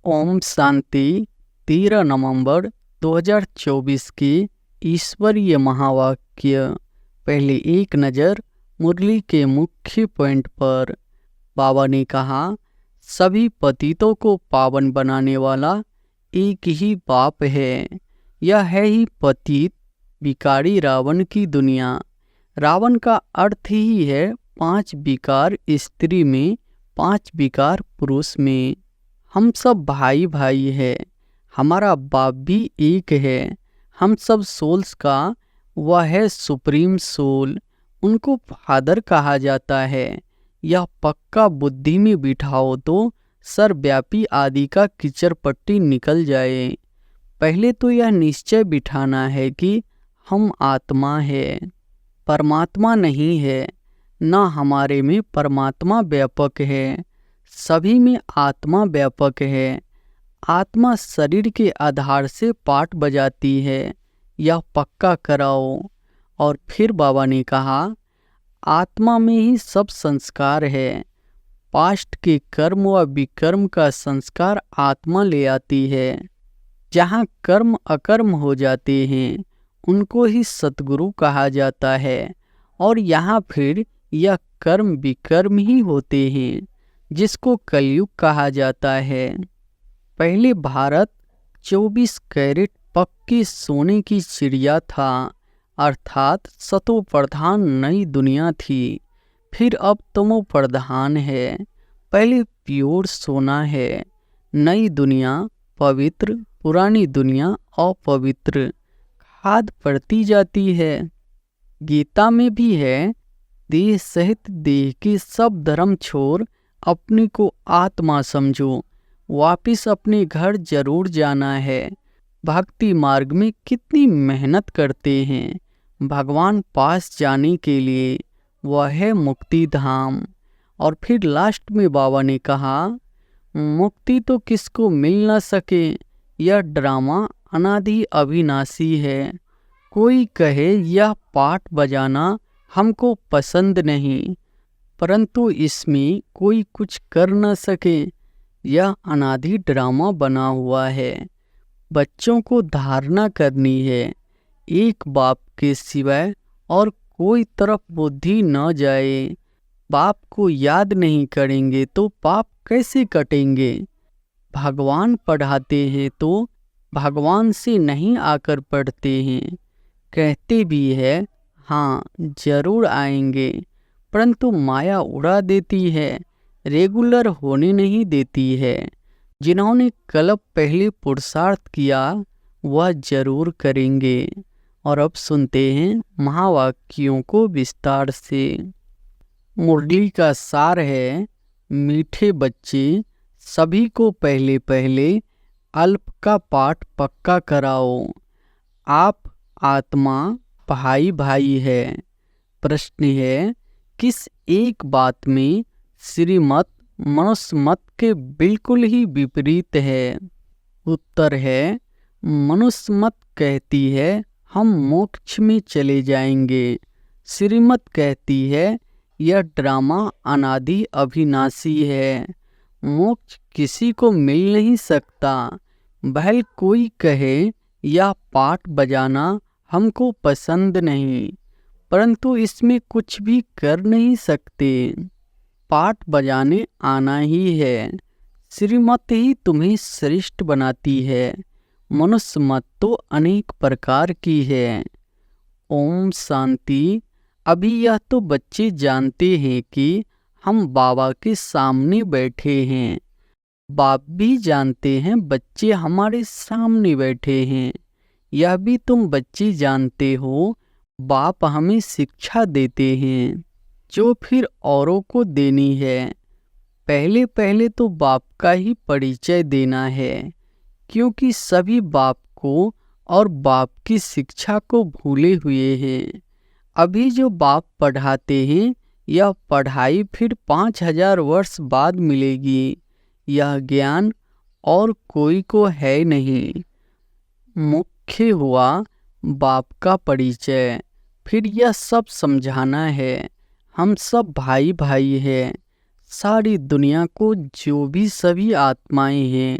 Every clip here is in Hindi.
ओम शांति। 13 नवंबर 2024 की ईश्वरीय महावाक्य। पहले एक नज़र मुरली के मुख्य पॉइंट पर। बाबा ने कहा, सभी पतितों को पावन बनाने वाला एक ही बाप है। यह है ही पतित विकारी रावण की दुनिया। रावण का अर्थ ही है 5 विकार स्त्री में, 5 विकार पुरुष में। हम सब भाई भाई है। हमारा बाप भी एक है। हम सब सोल्स का वह है सुप्रीम सोल। उनको फादर कहा जाता है। यह पक्का बुद्धि में बिठाओ तो सर्वव्यापी आदि का कीचड़ पट्टी निकल जाए। पहले तो यह निश्चय बिठाना है कि हम आत्मा है, परमात्मा नहीं है। न हमारे में परमात्मा व्यापक है, सभी में आत्मा व्यापक है। आत्मा शरीर के आधार से पाठ बजाती है, यह पक्का कराओ। और फिर बाबा ने कहा, आत्मा में ही सब संस्कार है। पास्ट के कर्म व विकर्म का संस्कार आत्मा ले आती है। जहाँ कर्म अकर्म हो जाते हैं उनको ही सतगुरु कहा जाता है। और यहाँ फिर यह कर्म विकर्म ही होते हैं जिसको कलयुग कहा जाता है। पहले भारत 24 कैरेट पक्की सोने की चिड़िया था, अर्थात सतो प्रधान नई दुनिया थी। फिर अब तमो प्रधान है। पहले प्योर सोना है। नई दुनिया पवित्र, पुरानी दुनिया अपवित्र। खाद पड़ती जाती है। गीता में भी है, देह सहित देह के सब धर्म छोड़ अपने को आत्मा समझो। वापिस अपने घर जरूर जाना है। भक्ति मार्ग में कितनी मेहनत करते हैं भगवान पास जाने के लिए, वह है मुक्ति धाम। और फिर लास्ट में बाबा ने कहा, मुक्ति तो किसको मिल न सके, यह ड्रामा अनादि अविनाशी है। कोई कहे यह पाठ बजाना हमको पसंद नहीं, परंतु इसमें कोई कुछ कर न सके। यह अनादि ड्रामा बना हुआ है। बच्चों को धारणा करनी है, एक बाप के सिवाय और कोई तरफ बुद्धि न जाए। बाप को याद नहीं करेंगे तो पाप कैसे कटेंगे। भगवान पढ़ाते हैं तो भगवान से नहीं आकर पढ़ते हैं। कहते भी है हाँ जरूर आएंगे, परंतु माया उड़ा देती है, रेगुलर होने नहीं देती है। जिन्होंने कल्प पहले पुरुषार्थ किया वह जरूर करेंगे। और अब सुनते हैं महावाक्यों को विस्तार से। मुरली का सार है, मीठे बच्चे सभी को पहले पहले अल्प का पाठ पक्का कराओ। आप आत्मा भाई भाई है। प्रश्न है, किस एक बात में श्रीमत मनुष्य मत के बिल्कुल ही विपरीत है। उत्तर है, मनुष्य मत कहती है हम मोक्ष में चले जाएंगे। श्रीमत कहती है यह ड्रामा अनादि अविनाशी है, मोक्ष किसी को मिल नहीं सकता। भले कोई कहे यह पाठ बजाना हमको पसंद नहीं, परंतु इसमें कुछ भी कर नहीं सकते। पाठ बजाने आना ही है। श्रीमत ही तुम्हें श्रेष्ठ बनाती है। मनुष्य मत तो अनेक प्रकार की है। ओम शांति। अभी यह तो बच्चे जानते हैं कि हम बाबा के सामने बैठे हैं। बाप भी जानते हैं बच्चे हमारे सामने बैठे हैं। यह भी तुम बच्चे जानते हो, बाप हमें शिक्षा देते हैं जो फिर औरों को देनी है। पहले पहले तो बाप का ही परिचय देना है, क्योंकि सभी बाप को और बाप की शिक्षा को भूले हुए हैं। अभी जो बाप पढ़ाते हैं यह पढ़ाई फिर 5000 वर्ष बाद मिलेगी। यह ज्ञान और कोई को है नहीं। मुख्य हुआ बाप का परिचय। फिर यह सब समझाना है हम सब भाई भाई हैं। सारी दुनिया को जो भी सभी आत्माएं हैं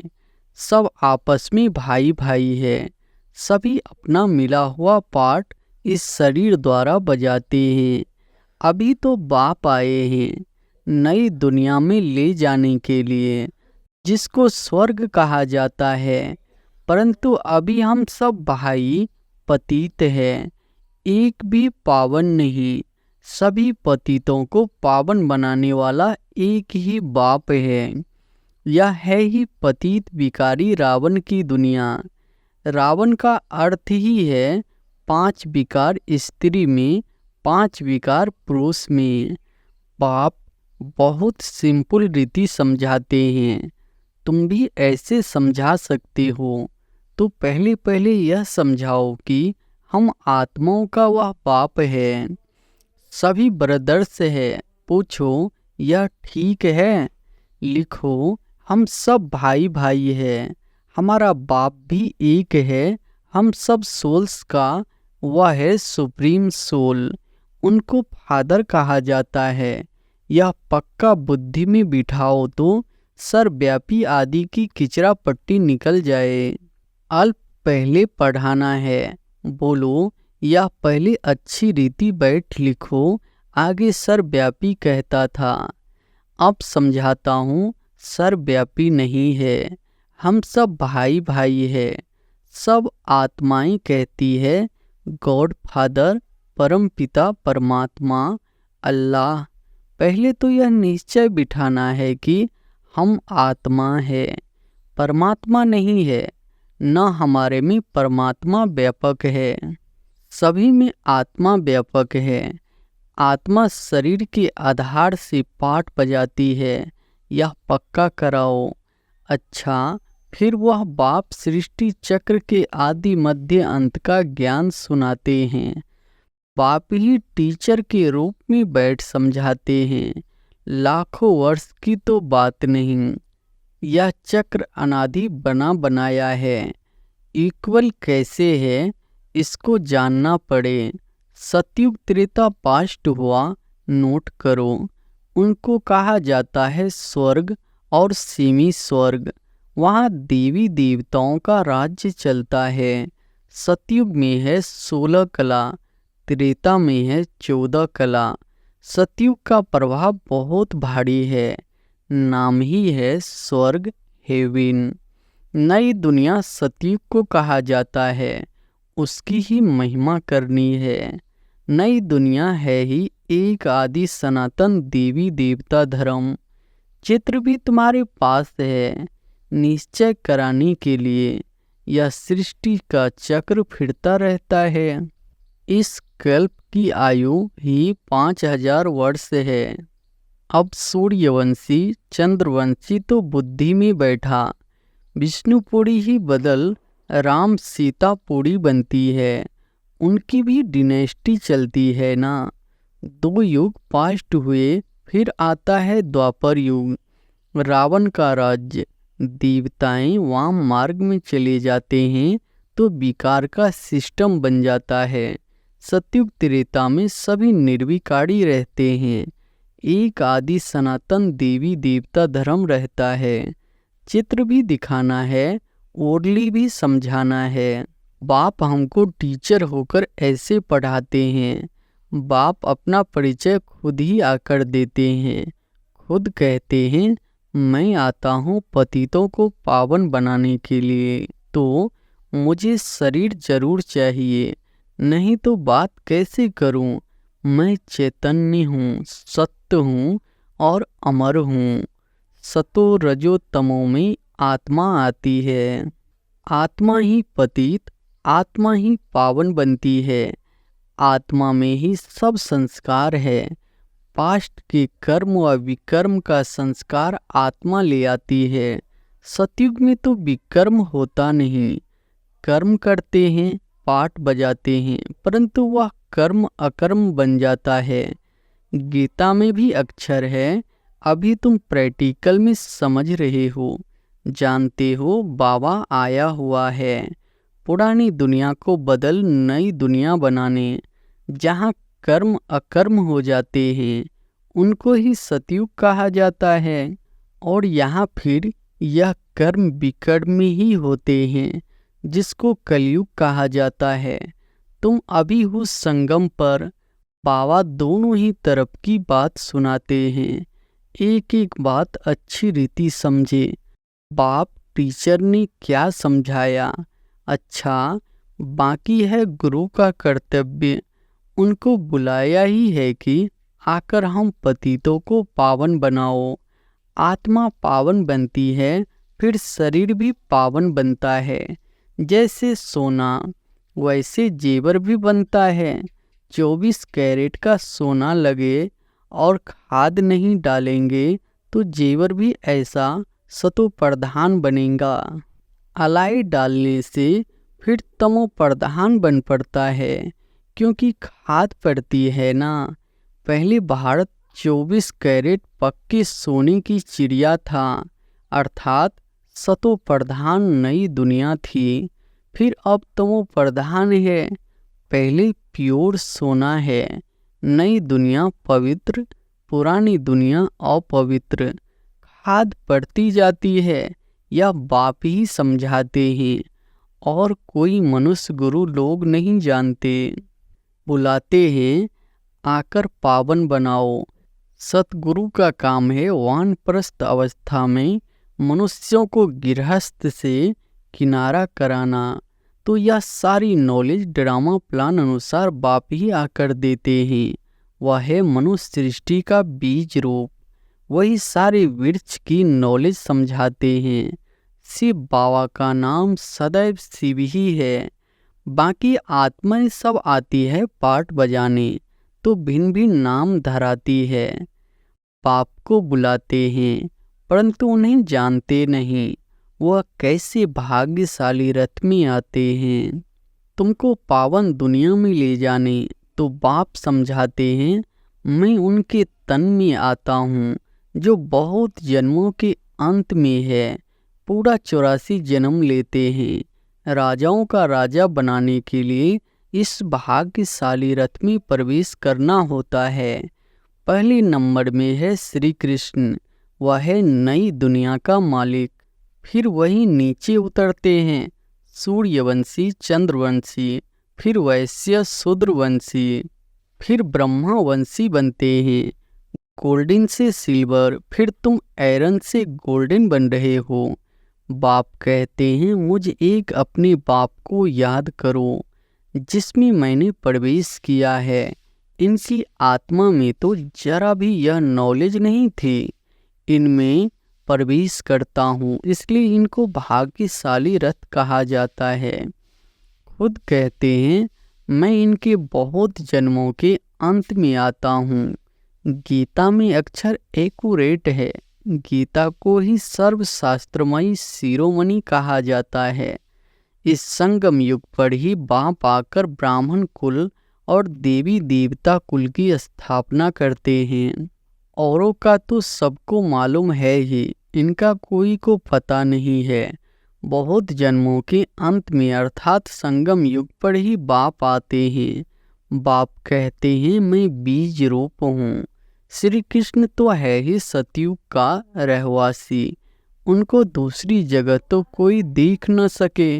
सब आपस में भाई भाई है। सभी अपना मिला हुआ पार्ट इस शरीर द्वारा बजाते हैं। अभी तो बाप आए हैं नई दुनिया में ले जाने के लिए, जिसको स्वर्ग कहा जाता है। परंतु अभी हम सब भाई पतित हैं, एक भी पावन नहीं। सभी पतितों को पावन बनाने वाला एक ही बाप है। यह है ही पतित विकारी रावण की दुनिया। रावण का अर्थ ही है 5 विकार स्त्री में, 5 विकार पुरुष में। बाप बहुत सिंपल रीति समझाते हैं, तुम भी ऐसे समझा सकते हो। तो पहले पहले यह समझाओ कि हम आत्माओं का वह बाप है। सभी ब्रदर्स है, पूछो यह ठीक है? लिखो हम सब भाई भाई है, हमारा बाप भी एक है। हम सब सोल्स का वह है सुप्रीम सोल, उनको फादर कहा जाता है। यह पक्का बुद्धि में बिठाओ तो सर्वव्यापी आदि की किचरा पट्टी निकल जाए। अल्प पहले पढ़ाना है, बोलो या पहले अच्छी रीति बैठ लिखो। आगे सर्वव्यापी कहता था, अब समझाता हूँ सर्वव्यापी नहीं है। हम सब भाई भाई है। सब आत्माएं कहती है गॉड फादर, परम पिता परमात्मा, अल्लाह। पहले तो यह निश्चय बिठाना है कि हम आत्मा है, परमात्मा नहीं है। न हमारे में परमात्मा व्यापक है, सभी में आत्मा व्यापक है। आत्मा शरीर के आधार से पाठ बजाती है, यह पक्का कराओ। अच्छा, फिर वह बाप सृष्टि चक्र के आदि मध्य अंत का ज्ञान सुनाते हैं। बाप ही टीचर के रूप में बैठ समझाते हैं। लाखों वर्ष की तो बात नहीं, यह चक्र अनादि बना बनाया है। इक्वल कैसे है इसको जानना पड़े। सतयुग त्रेता पास्ट हुआ, नोट करो। उनको कहा जाता है स्वर्ग और सेमी स्वर्ग। वहाँ देवी देवताओं का राज्य चलता है। सतयुग में है 16 कला, त्रेता में है 14 कला। सतयुग का प्रभाव बहुत भारी है, नाम ही है स्वर्ग, हेवन। नई दुनिया सतयुग को कहा जाता है, उसकी ही महिमा करनी है। नई दुनिया है ही एक आदि सनातन देवी देवता धर्म। चित्र भी तुम्हारे पास है निश्चय कराने के लिए। यह सृष्टि का चक्र फिरता रहता है। इस कल्प की आयु ही 5000 वर्ष है। अब सूर्यवंशी चंद्रवंशी तो बुद्धि में बैठा। विष्णुपुरी ही बदल राम सीता पुरी बनती है। उनकी भी डिनेस्टी चलती है ना। 2 युग पास्ट हुए, फिर आता है द्वापर युग। रावण का राज्य, देवताएं वाम मार्ग में चले जाते हैं तो विकार का सिस्टम बन जाता है। सतयुग त्रेता में सभी निर्विकारी रहते हैं। एक आदि सनातन देवी देवता धर्म रहता है। चित्र भी दिखाना है, ओरली भी समझाना है। बाप हमको टीचर होकर ऐसे पढ़ाते हैं। बाप अपना परिचय खुद ही आकर देते हैं। खुद कहते हैं मैं आता हूँ पतितों को पावन बनाने के लिए। तो मुझे शरीर जरूर चाहिए, नहीं तो बात कैसे करूँ। मैं चैतन्य हूँ, सत्य हूँ और अमर हूँ। सतो रजो तमो में आत्मा आती है। आत्मा ही पतित, आत्मा ही पावन बनती है। आत्मा में ही सब संस्कार है। पास्ट के कर्म व विकर्म का संस्कार आत्मा ले आती है। सतयुग में तो विकर्म होता नहीं। कर्म करते हैं, पाठ बजाते हैं, परंतु वह कर्म अकर्म बन जाता है। गीता में भी अक्षर है, अभी तुम प्रैक्टिकल में समझ रहे हो। जानते हो बाबा आया हुआ है पुरानी दुनिया को बदल नई दुनिया बनाने। जहाँ कर्म अकर्म हो जाते हैं उनको ही सतयुग कहा जाता है। और यहाँ फिर यह कर्म विकर्म ही होते हैं, जिसको कलयुग कहा जाता है। तुम अभी उस संगम पर बाबा दोनों ही तरफ की बात सुनाते हैं। एक एक बात अच्छी रीति समझे। बाप टीचर ने क्या समझाया, अच्छा, बाकी है गुरु का कर्तव्य। उनको बुलाया ही है कि आकर हम पतितों को पावन बनाओ। आत्मा पावन बनती है, फिर शरीर भी पावन बनता है। जैसे सोना वैसे जेवर भी बनता है। 24 कैरेट का सोना लगे और खाद नहीं डालेंगे तो जेवर भी ऐसा सतो प्रधान बनेगा। अलाई डालने से फिर तमो प्रधान बन पड़ता है, क्योंकि खाद पड़ती है ना। पहले भारत 24 कैरेट पक्के सोने की चिड़िया था, अर्थात सतो प्रधान नई दुनिया थी। फिर अब तमो प्रधान है। पहले प्योर सोना है, नई दुनिया पवित्र, पुरानी दुनिया अपवित्र। खाद पड़ती जाती है, यह बाप ही समझाते हैं, और कोई मनुष्य गुरु लोग नहीं जानते। बुलाते हैं आकर पावन बनाओ। सतगुरु का काम है वानप्रस्थ अवस्था में मनुष्यों को गृहस्थ से किनारा कराना। तो यह सारी नॉलेज ड्रामा प्लान अनुसार बाप ही आकर देते हैं। वह है मनुष्य सृष्टि का बीज रूप। वही सारे वृक्ष की नॉलेज समझाते हैं। शिव बाबा का नाम सदैव शिव ही है। बाकी आत्माएं सब आती है पाठ बजाने, तो भिन्न भिन्न नाम धराती है। बाप को बुलाते हैं, परंतु उन्हें जानते नहीं। वह कैसे भाग्यशाली रथ में आते हैं। तुमको पावन दुनिया में ले जाने तो बाप समझाते हैं, मैं उनके तन में आता हूँ जो बहुत जन्मों के अंत में है। पूरा 84 जन्म लेते हैं। राजाओं का राजा बनाने के लिए इस भाग्यशाली रथ में प्रवेश करना होता है। पहले नंबर में है श्री कृष्ण, वह है नई दुनिया का मालिक। फिर वही नीचे उतरते हैं सूर्यवंशी, चंद्रवंशी, फिर वैश्य, शूद्रवंशी, फिर ब्रह्मावंशी बनते हैं। गोल्डन से सिल्वर, फिर तुम आयरन से गोल्डन बन रहे हो। बाप कहते हैं, मुझ एक अपने बाप को याद करो जिसमें मैंने प्रवेश किया है। इनकी आत्मा में तो जरा भी यह नॉलेज नहीं थी। इनमें प्रवेश करता हूँ, इसलिए इनको भाग्यशाली रथ कहा जाता है। खुद कहते हैं, मैं इनके बहुत जन्मों के अंत में आता हूँ। गीता में अक्षर एक्यूरेट है। गीता को ही सर्वशास्त्रमयी शिरोमणि कहा जाता है। इस संगम युग पर ही बाप आकर ब्राह्मण कुल और देवी देवता कुल की स्थापना करते हैं। औरों का तो सबको मालूम है ही, इनका कोई को पता नहीं है। बहुत जन्मों के अंत में अर्थात संगम युग पर ही बाप आते हैं। बाप कहते हैं, मैं बीज रूप हूँ। श्री कृष्ण तो है ही सतयुग का रहवासी। उनको दूसरी जगह तो कोई देख न सके।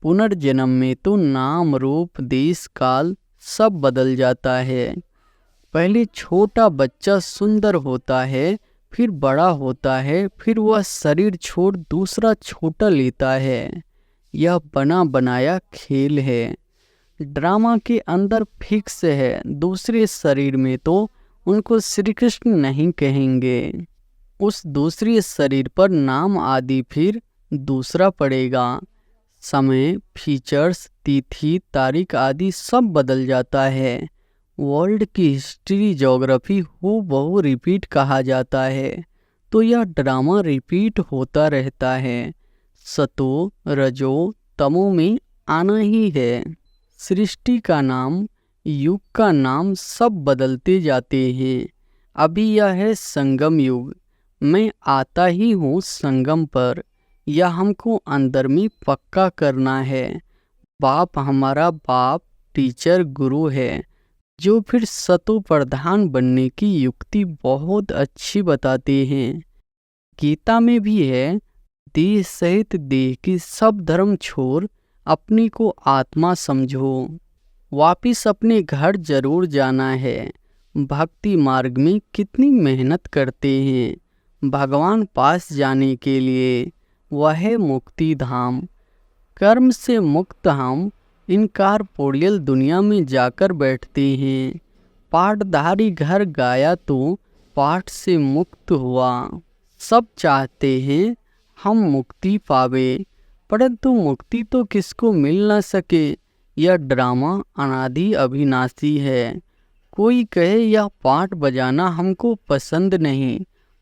पुनर्जन्म में तो नाम रूप देश काल सब बदल जाता है। पहले छोटा बच्चा सुंदर होता है, फिर बड़ा होता है, फिर वह शरीर छोड़ दूसरा छोटा लेता है। यह बना बनाया खेल है। ड्रामा के अंदर फिक्स है। दूसरे शरीर में तो उनको श्री कृष्ण नहीं कहेंगे। उस दूसरे शरीर पर नाम आदि फिर दूसरा पड़ेगा। समय, फीचर्स, तिथि, तारीख आदि सब बदल जाता है। वर्ल्ड की हिस्ट्री, ज्योग्राफी हूबहू रिपीट कहा जाता है। तो यह ड्रामा रिपीट होता रहता है। सतो, रजो, तमो में आना ही है। सृष्टि का नाम, युग का नाम सब बदलते जाते हैं। अभी यह है संगम युग। मैं आता ही हूँ संगम पर। यह हमको अंदर में पक्का करना है। बाप हमारा बाप टीचर गुरु है, जो फिर सतो प्रधान बनने की युक्ति बहुत अच्छी बताते हैं। गीता में भी है, देह सहित देह की सब धर्म छोड़ अपने को आत्मा समझो। वापिस अपने घर जरूर जाना है। भक्ति मार्ग में कितनी मेहनत करते हैं भगवान पास जाने के लिए, वह है मुक्ति धाम। कर्म से मुक्त हम इनकॉर्पोरियल दुनिया में जाकर बैठते हैं। पाठधारी घर गाया तो पाठ से मुक्त हुआ। सब चाहते हैं हम मुक्ति पावे, परंतु मुक्ति तो किसको मिल न सके। यह ड्रामा अनादि अविनाशी है। कोई कहे यह पाठ बजाना हमको पसंद नहीं,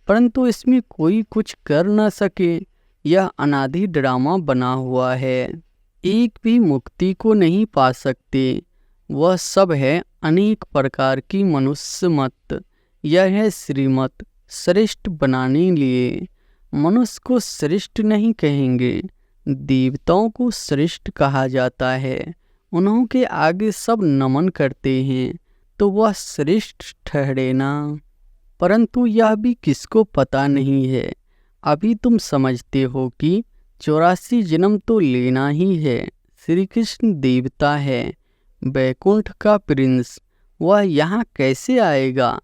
परंतु इसमें कोई कुछ कर न सके। यह अनादि ड्रामा बना हुआ है। एक भी मुक्ति को नहीं पा सकते। वह सब है अनेक प्रकार की मनुष्य मत। यह है श्रीमत श्रेष्ठ बनाने लिए। मनुष्य को श्रेष्ठ नहीं कहेंगे, देवताओं को श्रेष्ठ कहा जाता है। उन्हों के आगे सब नमन करते हैं तो वह श्रेष्ठ ठहरे ना। परंतु यह भी किसको पता नहीं है। अभी तुम समझते हो कि 84 जन्म तो लेना ही है। श्री कृष्ण देवता है, वैकुंठ का प्रिंस। वह यहाँ कैसे आएगा?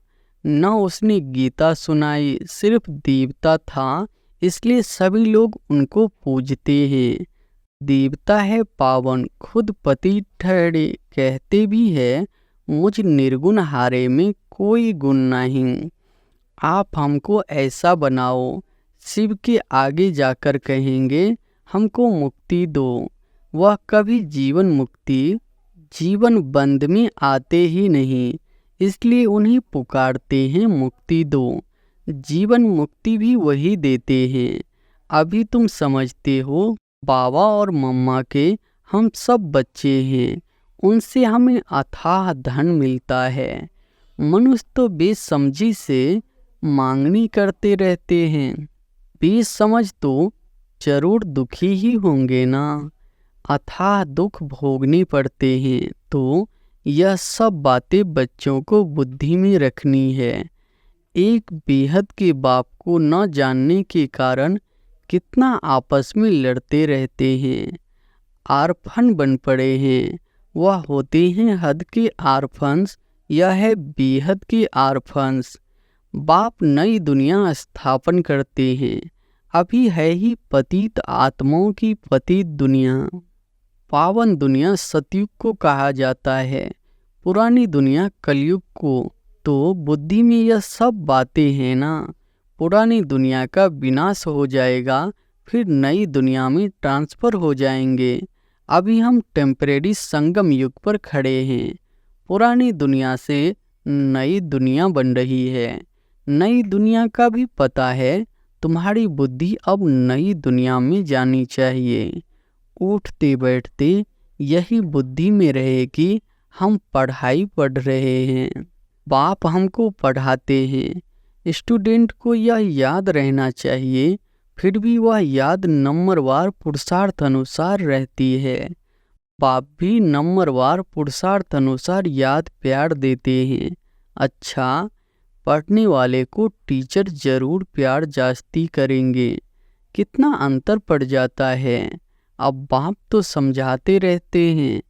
न उसने गीता सुनाई, सिर्फ देवता था, इसलिए सभी लोग उनको पूजते हैं। देवता है पावन, खुद पति ठहरे, कहते भी है मुझ निर्गुण हारे में कोई गुण नहीं। आप हमको ऐसा बनाओ। शिव के आगे जाकर कहेंगे हमको मुक्ति दो। वह कभी जीवन मुक्ति जीवन बंद में आते ही नहीं, इसलिए उन्हें पुकारते हैं मुक्ति दो। जीवन मुक्ति भी वही देते हैं। अभी तुम समझते हो बाबा और मम्मा के हम सब बच्चे हैं, उनसे हमें अथाह धन मिलता है। मनुष्य तो बेसमझी से मांगनी करते रहते हैं। बेसमझ तो जरूर दुखी ही होंगे ना। अथाह दुख भोगने पड़ते हैं, तो यह सब बातें बच्चों को बुद्धि में रखनी है। एक बेहद के बाप को न जानने के कारण कितना आपस में लड़ते रहते हैं। आरफन बन पड़े हैं। वह होते हैं हद के आरफन्स, यह है बेहद के आरफन्स। बाप नई दुनिया स्थापन करते हैं। अभी है ही पतित आत्माओं की पतित दुनिया। पावन दुनिया सतयुग को कहा जाता है, पुरानी दुनिया कलयुग को। तो बुद्धि में यह सब बातें हैं ना। पुरानी दुनिया का विनाश हो जाएगा, फिर नई दुनिया में ट्रांसफ़र हो जाएंगे। अभी हम टेम्परेरी संगम युग पर खड़े हैं। पुरानी दुनिया से नई दुनिया बन रही है। नई दुनिया का भी पता है। तुम्हारी बुद्धि अब नई दुनिया में जानी चाहिए। उठते बैठते यही बुद्धि में रहे कि हम पढ़ाई पढ़ रहे हैं। बाप हमको पढ़ाते हैं। स्टूडेंट को यह याद रहना चाहिए, फिर भी वह याद नंबरवार पुरुषार्थ अनुसार रहती है। बाप भी नंबरवार पुरुषार्थ अनुसार याद प्यार देते हैं। अच्छा, पढ़ने वाले को टीचर जरूर प्यार जास्ती करेंगे। कितना अंतर पड़ जाता है। अब बाप तो समझाते रहते हैं,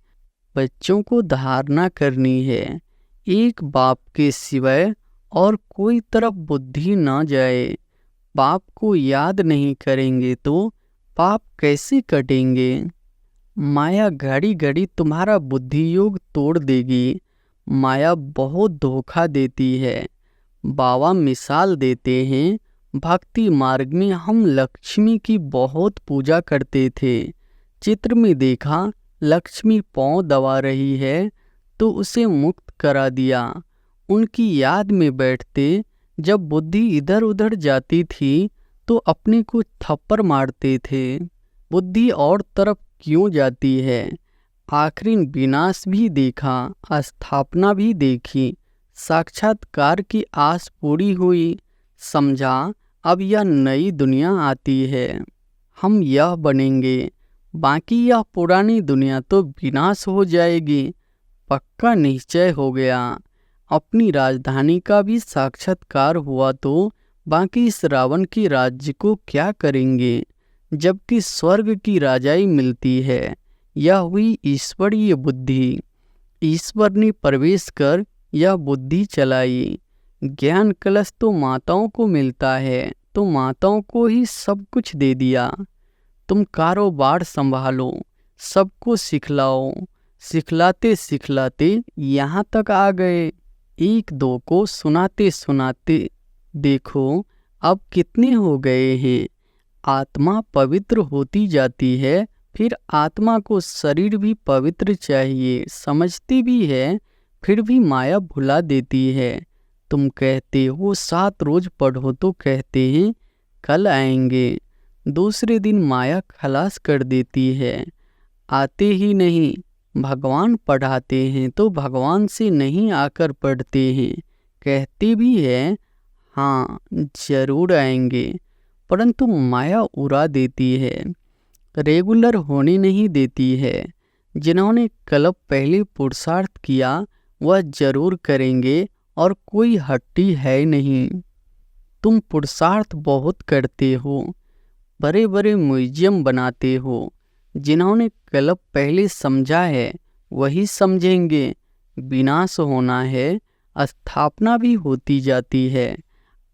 बच्चों को धारणा करनी है। एक बाप के सिवाय और कोई तरफ बुद्धि न जाए। बाप को याद नहीं करेंगे तो पाप कैसे कटेंगे। माया घड़ी घड़ी तुम्हारा बुद्धि योग तोड़ देगी। माया बहुत धोखा देती है। बाबा मिसाल देते हैं, भक्ति मार्ग में हम लक्ष्मी की बहुत पूजा करते थे। चित्र में देखा लक्ष्मी पाँव दबा रही है तो उसे मुक्त करा दिया। उनकी याद में बैठते जब बुद्धि इधर उधर जाती थी तो अपने को थप्पड़ मारते थे। बुद्धि और तरफ क्यों जाती है। आखिरी विनाश भी देखा, स्थापना भी देखी, साक्षात्कार की आस पूरी हुई। समझा अब यह नई दुनिया आती है, हम यह बनेंगे। बाकी यह पुरानी दुनिया तो विनाश हो जाएगी। पक्का निश्चय हो गया। अपनी राजधानी का भी साक्षात्कार हुआ तो बाकी इस रावण के राज्य को क्या करेंगे। जबकि स्वर्ग की राजाई मिलती है। यह हुई ईश्वरीय बुद्धि। ईश्वर ने प्रवेश कर यह बुद्धि चलाई। ज्ञान कलश तो माताओं को मिलता है, तो माताओं को ही सब कुछ दे दिया। तुम कारोबार संभालो, सबको सिखलाओ। सिखलाते सिखलाते यहाँ तक आ गए। एक दो को सुनाते सुनाते देखो अब कितने हो गए हैं। आत्मा पवित्र होती जाती है, फिर आत्मा को शरीर भी पवित्र चाहिए, समझती भी है, फिर भी माया भुला देती है। तुम कहते हो 7 रोज पढ़ो तो कहते हैं कल आएंगे। दूसरे दिन माया खलास कर देती है, आते ही नहीं। भगवान पढ़ाते हैं तो भगवान से नहीं आकर पढ़ते हैं, कहते भी है हाँ जरूर आएंगे, परंतु माया उड़ा देती है, रेगुलर होने नहीं देती है। जिन्होंने कल पहले पुरुषार्थ किया वह जरूर करेंगे और कोई हट्टी है नहीं। तुम पुरुषार्थ बहुत करते हो, बड़े बड़े म्यूजियम बनाते हो। जिन्होंने कल पहले समझा है वही समझेंगे। विनाश होना है, स्थापना भी होती जाती है।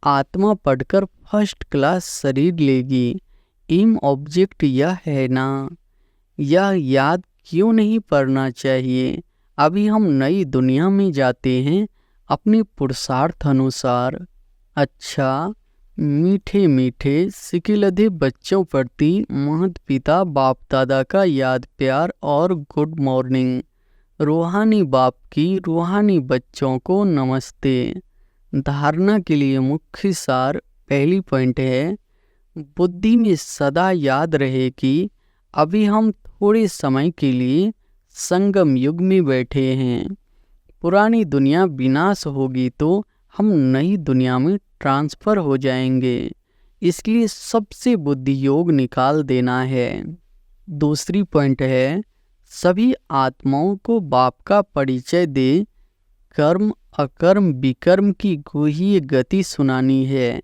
आत्मा पढ़कर फर्स्ट क्लास शरीर लेगी। एम ऑब्जेक्ट यह है ना, यह याद क्यों नहीं पड़ना चाहिए। अभी हम नई दुनिया में जाते हैं अपने पुरुषार्थ अनुसार। अच्छा, मीठे मीठे सिकिलधे बच्चों प्रति महत पिता बाप दादा का याद प्यार और गुड मॉर्निंग। रूहानी बाप की रूहानी बच्चों को नमस्ते। धारणा के लिए मुख्य सार पहली पॉइंट है, बुद्धि में सदा याद रहे कि अभी हम थोड़े समय के लिए संगम युग में बैठे हैं। पुरानी दुनिया विनाश होगी तो हम नई दुनिया में ट्रांसफ़र हो जाएंगे, इसलिए सबसे बुद्धि योग निकाल देना है। दूसरी पॉइंट है, सभी आत्माओं को बाप का परिचय दे कर्म अकर्म विकर्म की गुह्य गति सुनानी है।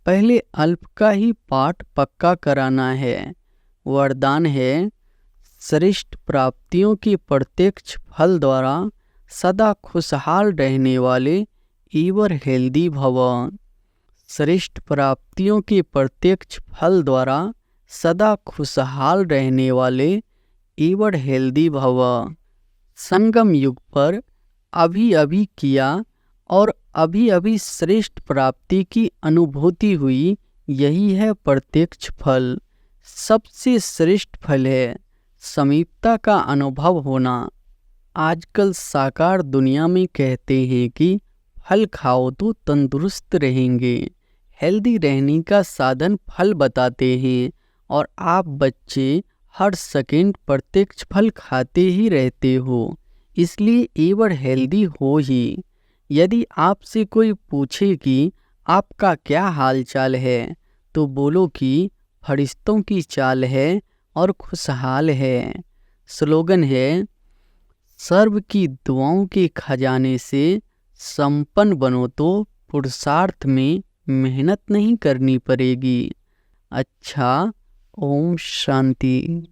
पहले अल्प का ही पाठ पक्का कराना है। वरदान है, श्रेष्ठ प्राप्तियों के प्रत्यक्ष फल द्वारा सदा खुशहाल रहने वाले एवर हेल्दी भव। श्रेष्ठ प्राप्तियों के प्रत्यक्ष फल द्वारा सदा खुशहाल रहने वाले एवर हेल्दी भव। संगम युग पर अभी अभी किया और अभी अभी श्रेष्ठ प्राप्ति की अनुभूति हुई, यही है प्रत्यक्ष फल। सबसे श्रेष्ठ फल है समीपता का अनुभव होना। आजकल साकार दुनिया में कहते हैं कि फल खाओ तो तंदुरुस्त रहेंगे। हेल्दी रहने का साधन फल बताते हैं और आप बच्चे हर सेकंड प्रत्यक्ष फल खाते ही रहते हो, इसलिए एवर हेल्दी हो ही। यदि आपसे कोई पूछे कि आपका क्या हाल चाल है, तो बोलो कि फरिश्तों की चाल है और खुशहाल है। स्लोगन है, सर्व की दुआओं के खजाने से संपन्न बनो तो पुरुषार्थ में मेहनत नहीं करनी पड़ेगी। अच्छा, ओम शांति।